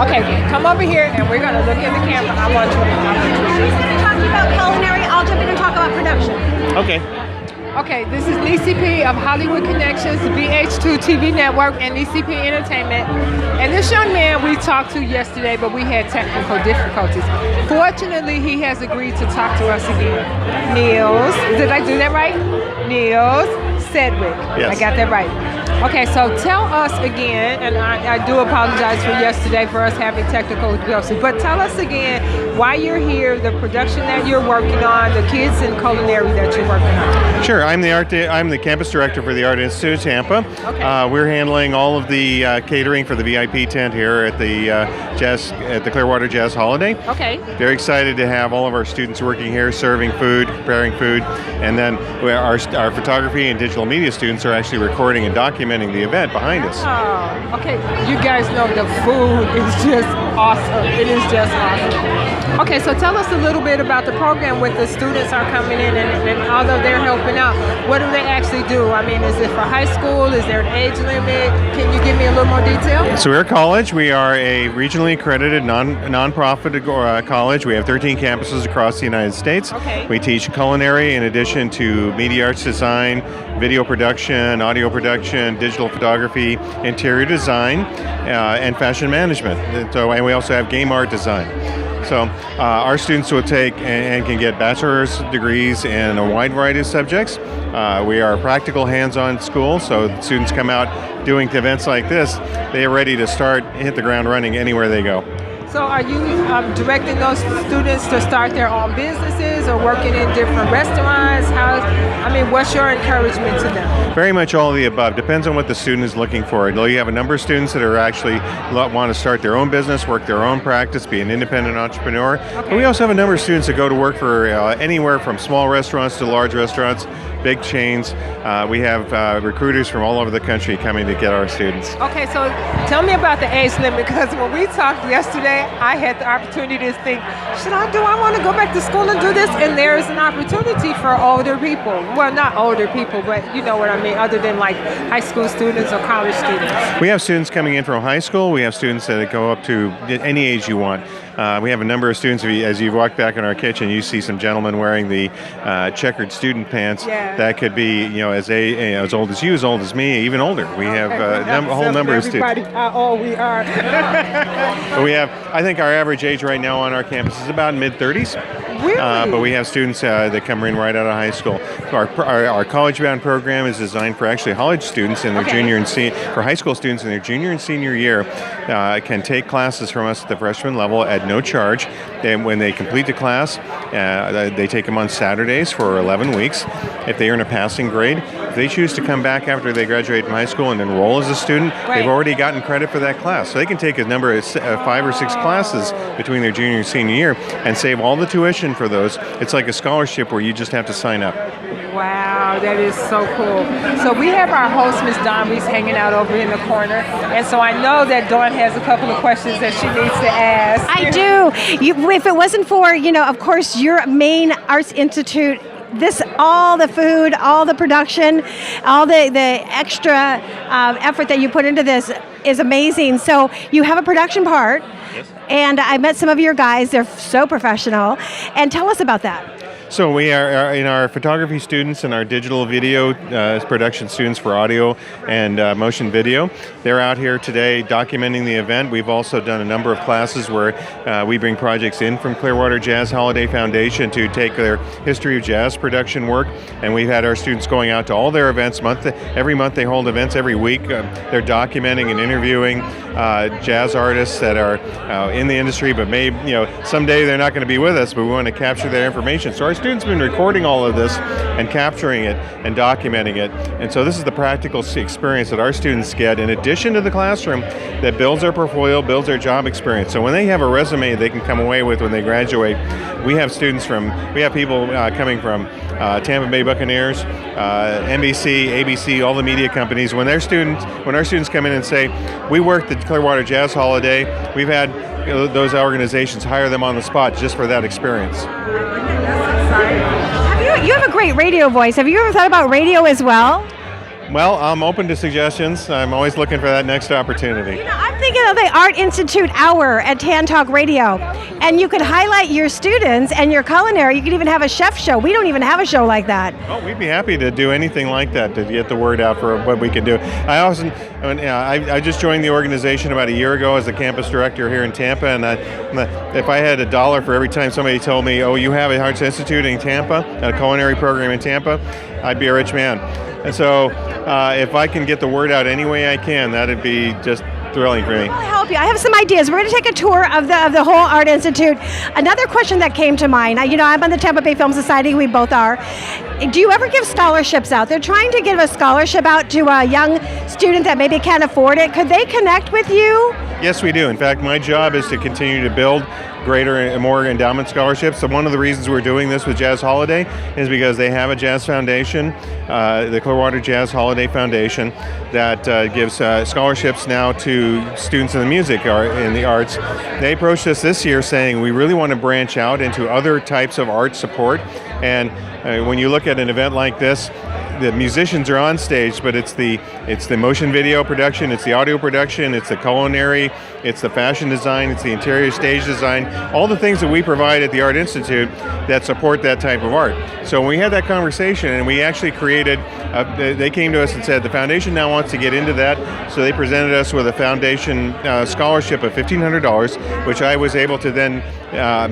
Okay, come over here and we're going to look in the camera. I want you to talking about culinary. I'll jump in and talk about production. Okay. Okay, this is Nessyp of Hollywood Connections, VH2 TV Network, and Nessyp Entertainment. And this young man we talked to yesterday, but we had technical difficulties. Fortunately, he has agreed to talk to us again. Nils, did I do that right? Nils Sedwick. Yes. I got that right. Okay, so tell us again, and I do apologize for yesterday for us having technical difficulties, but tell us again why you're here, the production that you're working on, the kids in culinary that you're working on. Sure, I'm the campus director for the Art Institute of Tampa. Okay. We're handling all of the catering for the VIP tent here at the Clearwater Jazz Holiday. Okay. Very excited to have all of our students working here, serving food, preparing food, and then our photography and digital media students are actually recording and documenting the event behind us. Oh, okay. You guys know the food is just awesome. It is just awesome. Okay, so tell us a little bit about the program when the students are coming in and although they're helping out, what do they actually do? I mean, is it for high school? Is there an age limit? Can you give me a little more detail? So we're a college. We are a regionally accredited non-profit college. We have 13 campuses across the United States. Okay. We teach culinary in addition to media arts design, video production, audio production, digital photography, interior design, and fashion management. And we also have game art design. So our students will take and can get bachelor's degrees in a wide variety of subjects. We are a practical hands-on school, so students come out doing events like this, they are ready to hit the ground running anywhere they go. So are you directing those students to start their own businesses or working in different restaurants? What's your encouragement to them? Very much all of the above. Depends on what the student is looking for. You have a number of students that are actually want to start their own business, work their own practice, be an independent entrepreneur. Okay. But we also have a number of students that go to work for anywhere from small restaurants to large restaurants, big chains. We have recruiters from all over the country coming to get our students. Okay, so tell me about the age limit, because when we talked yesterday, I had the opportunity to think, I want to go back to school and do this? And there's an opportunity for older people. Well, not older people, but you know what I mean, other than like high school students or college students. We have students coming in from high school. We have students that go up to any age you want. We have a number of students, as you walk back in our kitchen, you see some gentlemen wearing the checkered student pants. Yeah. That could be, as old as you, as old as me, even older. We have a whole number of students. Everybody, how old we are. But we have, I think our average age right now on our campus is about mid-30s. Really? But we have students that come in right out of high school. Our college-bound program is designed for actually college students in their junior and for high school students in their junior and senior year can take classes from us at the freshman level at no charge. And when they complete the class, they take them on Saturdays for 11 weeks. If they earn a passing grade, if they choose to come back after they graduate from high school and enroll as a student, they've already gotten credit for that class. So they can take a number of 5 or 6 classes between their junior and senior year and save all the tuition for those. It's like a scholarship where you just have to sign up. Wow, that is so cool. So we have our host, Miss Dawn Reese, hanging out over in the corner. And so I know that Dawn has a couple of questions that she needs to ask. I do. If it wasn't for, of course, your main Arts Institute, all the food, all the production, all the extra effort that you put into this is amazing. So you have a production part. Yes. And I met some of your guys. They're so professional. And tell us about that. So we are in our photography students and our digital video production students for audio and motion video. They're out here today documenting the event. We've also done a number of classes where we bring projects in from Clearwater Jazz Holiday Foundation to take their history of jazz production work. And we've had our students going out to all their events. Every month they hold events every week. They're documenting and interviewing jazz artists that are in the industry, but someday they're not going to be with us, but we want to capture their information. So our students have been recording all of this and capturing it and documenting it. And so this is the practical experience that our students get in addition to the classroom that builds their portfolio, builds their job experience. So when they have a resume they can come away with when they graduate, we have people coming from Tampa Bay Buccaneers, NBC, ABC, all the media companies. When our students come in and say, we worked at Clearwater Jazz Holiday, we've had those organizations hire them on the spot just for that experience. You have a great radio voice. Have you ever thought about radio as well? Well, I'm open to suggestions. I'm always looking for that next opportunity. You know, I'm thinking of the Art Institute Hour at Tan Talk Radio, and you could highlight your students and your culinary. You could even have a chef show. We don't even have a show like that. Oh, we'd be happy to do anything like that to get the word out for what we can do. I just joined the organization about a year ago as the campus director here in Tampa, and if I had $1 for every time somebody told me, "Oh, you have a Arts Institute in Tampa, a culinary program in Tampa," I'd be a rich man. And so, if I can get the word out any way I can, that'd be just thrilling for me. I'll help you. I have some ideas. We're going to take a tour of the whole Art Institute. Another question that came to mind, I'm on the Tampa Bay Film Society, we both are. Do you ever give scholarships out? They're trying to give a scholarship out to a young student that maybe can't afford it. Could they connect with you? Yes, we do. In fact, my job is to continue to build greater and more endowment scholarships. So one of the reasons we're doing this with Jazz Holiday is because they have a jazz foundation, the Clearwater Jazz Holiday Foundation, that gives scholarships now to students in the music in the arts. They approached us this year saying we really want to branch out into other types of art support. And when you look at an event like this, the musicians are on stage, but it's the motion video production, it's the audio production, it's the culinary, it's the fashion design, it's the interior stage design, all the things that we provide at the Art Institute that support that type of art. So when we had that conversation, and we actually created, they came to us and said the foundation now wants to get into that, so they presented us with a foundation scholarship of $1,500, which I was able to then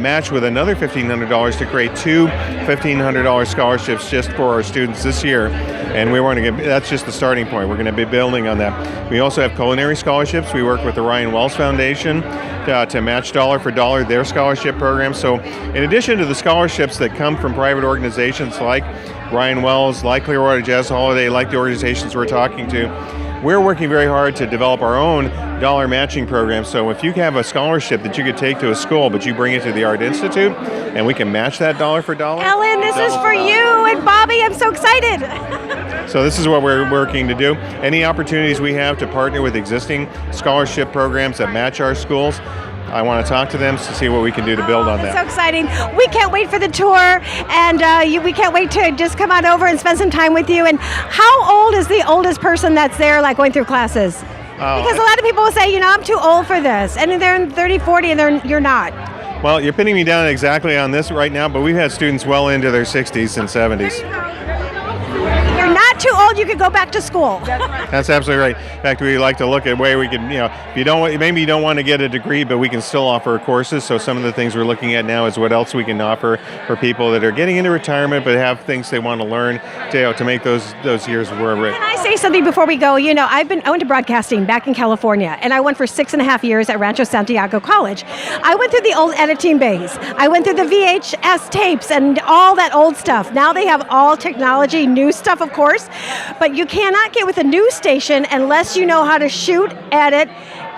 match with another $1,500 to create two $1,500 scholarships just for our students this year. And we want to that's just the starting point. We're going to be building on that. We also have culinary scholarships. We work with the Ryan Wells Foundation to match dollar for dollar their scholarship program. So in addition to the scholarships that come from private organizations like Ryan Wells, like Clearwater Jazz Holiday, like the organizations we're talking to, we're working very hard to develop our own dollar matching program. So if you have a scholarship that you could take to a school, but you bring it to the Art Institute, and we can match that dollar for dollar. Ellen, this is for you and Bobby. I'm so excited. So this is what we're working to do. Any opportunities we have to partner with existing scholarship programs that match our schools, I want to talk to them to see what we can do to build on that. So exciting. We can't wait for the tour, and we can't wait to just come on over and spend some time with you. And how old is the oldest person that's there, like going through classes? Because a lot of people will say, I'm too old for this, and they're in 30, 40, and you're not. Well, you're pinning me down exactly on this right now, but we've had students well into their 60s and 70s. You're not too old. You could go back to school. That's absolutely right. In fact, we like to look at where we can, if you don't want to get a degree, but we can still offer courses. So some of the things we're looking at now is what else we can offer for people that are getting into retirement but have things they want to learn to make those years worth it. Can I say something before we go? I went to broadcasting back in California, and I went for 6.5 years at Rancho Santiago College. I went through the old editing bays. I went through the VHS tapes and all that old stuff. Now they have all technology, new stuff, of course, but you cannot get with a news station unless you know how to shoot, edit,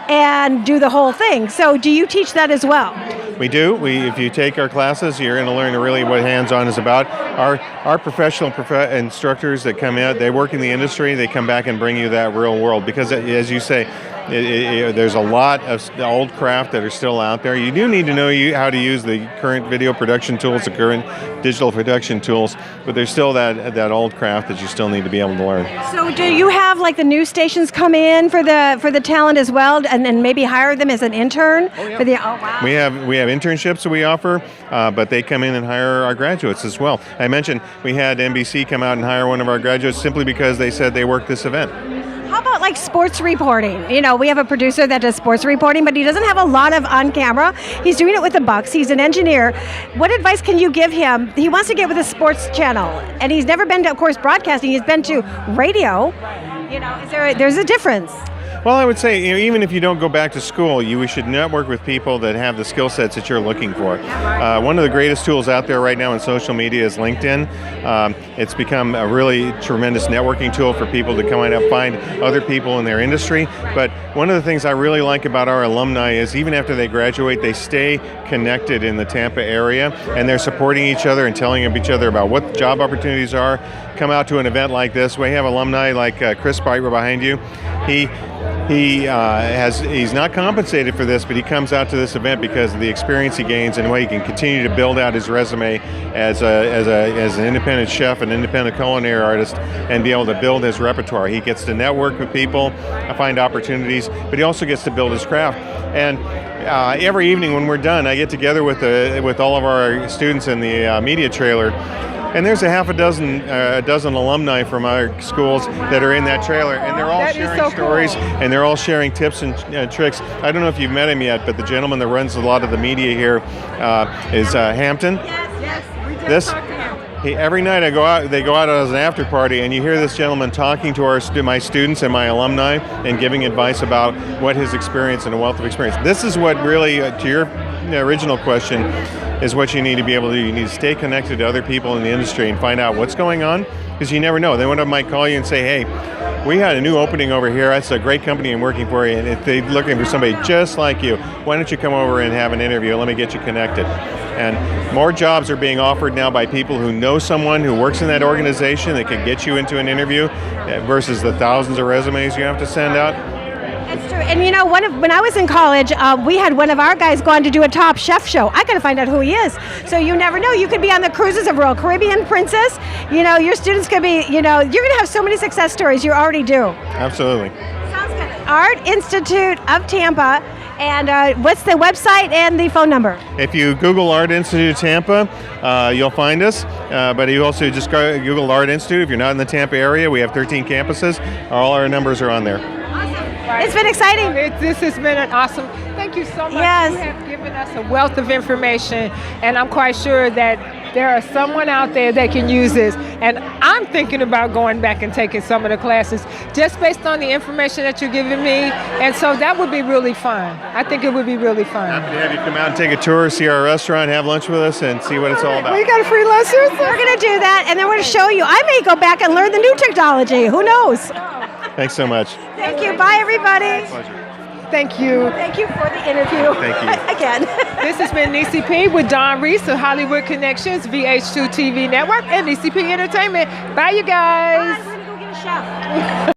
and do the whole thing. So do you teach that as well? We do. If you take our classes, you're going to learn really what hands-on is about. Our professional instructors that come in, they work in the industry, they come back and bring you that real world, because as you say, there's a lot of old craft that are still out there. You do need to know how to use the current video production tools, the current digital production tools, but there's still that old craft that you still need to be able to learn. So do you have like the news stations come in for the talent as well, and maybe hire them as an intern? Oh, yeah. Wow. We have internships that we offer, but they come in and hire our graduates as well. I mentioned we had NBC come out and hire one of our graduates simply because they said they worked this event. How about like sports reporting? We have a producer that does sports reporting, but he doesn't have a lot of on camera. He's doing it with the Bucks. He's an engineer. What advice can you give him? He wants to get with a sports channel, and he's never been to, of course, broadcasting. He's been to radio. There's a difference. Well, I would say, even if you don't go back to school, we should network with people that have the skill sets that you're looking for. One of the greatest tools out there right now in social media is LinkedIn. It's become a really tremendous networking tool for people to come out and find other people in their industry. But one of the things I really like about our alumni is even after they graduate, they stay connected in the Tampa area, and they're supporting each other and telling each other about what job opportunities are. Come out to an event like this. We have alumni like Chris Bite behind you. he's not compensated for this, but he comes out to this event because of the experience he gains and the way he can continue to build out his resume as an independent chef, an independent culinary artist, and be able to build his repertoire. He gets to network with people, find opportunities, but he also gets to build his craft. And every evening when we're done, I get together with all of our students in the media trailer, and there's a dozen alumni from our schools that are in that trailer, and they're all sharing stories, and they're all sharing tips and tricks. I don't know if you've met him yet, but the gentleman that runs a lot of the media here is Hampton. Yes, we just This. talked to him. Every night they go out as an after party, and you hear this gentleman talking to my students and my alumni and giving advice about what his experience and a wealth of experience. This is what really, to your original question, is what you need to be able to do. You need to stay connected to other people in the industry and find out what's going on, because you never know. Then one of them might call you and say, hey, we had a new opening over here. That's a great company I'm working for, and if they're looking for somebody just like you, why don't you come over and have an interview? Let me get you connected. And more jobs are being offered now by people who know someone who works in that organization that can get you into an interview versus the thousands of resumes you have to send out. That's true. And you know, when I was in college, we had one of our guys go on to do a Top Chef show. I got to find out who he is. So you never know. You could be on the cruises of Royal Caribbean Princess. You know, your students could be, you know, you're going to have so many success stories. You already do. Absolutely. Sounds good. Art Institute of Tampa. And what's the website and the phone number? If you Google Art Institute Tampa, you'll find us. But you also just Google Art Institute. If you're not in the Tampa area, we have 13 campuses. All our numbers are on there. Awesome. It's been exciting. This has been an awesome. Thank you so much. Yes. You have given us a wealth of information, and I'm quite sure that there are someone out there that can use this. And I'm thinking about going back and taking some of the classes just based on the information that you're giving me. And so that would be really fun. I think it would be really fun. Happy to have you come out and take a tour, see our restaurant, have lunch with us, and see what it's all about. We got a free lunch here. We're going to do that, and then we're going to show you. I may go back and learn the new technology. Who knows? Thanks so much. Thank you. Bye, everybody. Pleasure. Thank you. Thank you for the interview. Thank you. Again. This has been Nisi P with Don Reese of Hollywood Connections, VH2 TV Network, and Nisi P Entertainment. Bye, you guys. We're going to go get a chef.